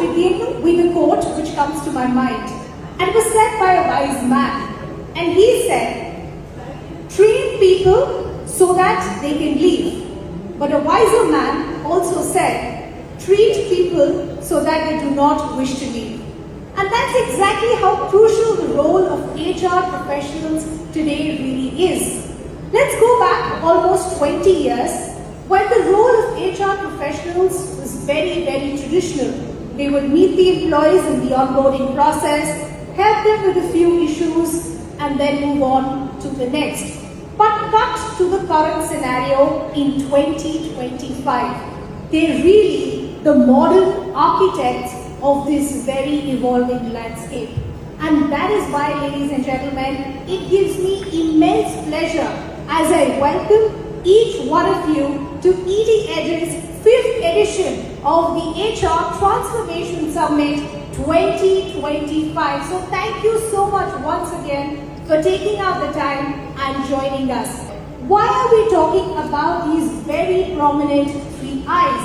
begin with a quote which comes to my mind. And it was said by a wise man. And he said, train people so that they can leave. But a wiser man also said, treat people so that they do not wish to leave. And that's exactly how crucial the role of HR professionals today really is. Let's go back almost 20 years when the role of HR professionals was very, very traditional. They would meet the employees in the onboarding process, help them with a few issues, and then move on to the next. But cut to the current scenario in 2025. They're really the modern architects of this very evolving landscape. And that is why, ladies and gentlemen, it gives me immense pleasure as I welcome each one of you to ED Edge's 5th edition of the HR Transformation Summit 2025. So thank you so much once again for taking out the time and joining us. Why are we talking about these very prominent 3 I's,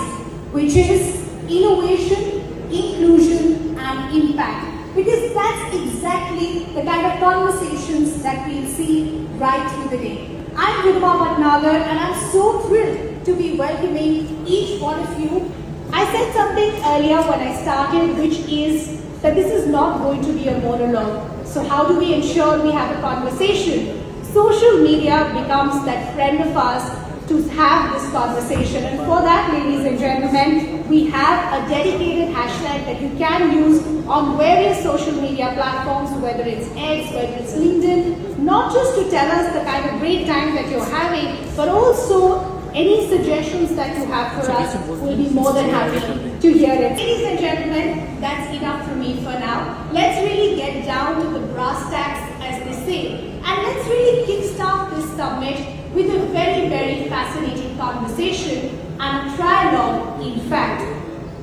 which is innovation, inclusion, and impact? Because that's exactly the kind of conversations that we'll see right through the day. I'm Ridhima Bhatnagar, and I'm so thrilled to be welcoming each one of you. I said something earlier when I started, which is that this is not going to be a monologue. So how do we ensure we have a conversation? Social media becomes that friend of ours to have this conversation. And for that, ladies and gentlemen, we have a dedicated hashtag that you can use on various social media platforms, whether it's X, whether it's LinkedIn, not just to tell us the kind of great time that you're having, but also any suggestions that you have for us. We'll be more than happy to hear it. Ladies and gentlemen, that's enough for me for now. Let's really get down to the brass tacks, as they say, and let's really kickstart this summit with a very, very fascinating conversation and a trialogue, in fact.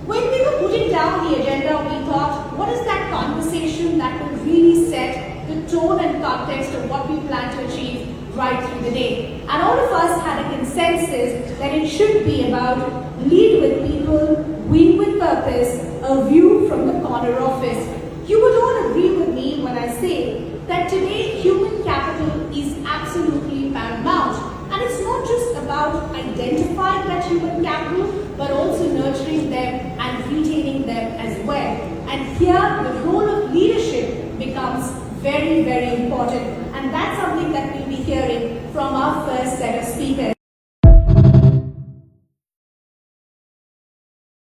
When we were putting down the agenda, we thought, what is that conversation that will really set the tone and context of what we plan to achieve right through the day? And all of us had a consensus that it should be about lead with people, win with purpose, a view from the corner office. You would all agree with me when I say that today human capital is absolutely paramount. And it's not just about identifying that human capital, but also nurturing them and retaining them as well. And here, the role of leadership becomes very, very important. And that's something that we'll be hearing from our first set of speakers.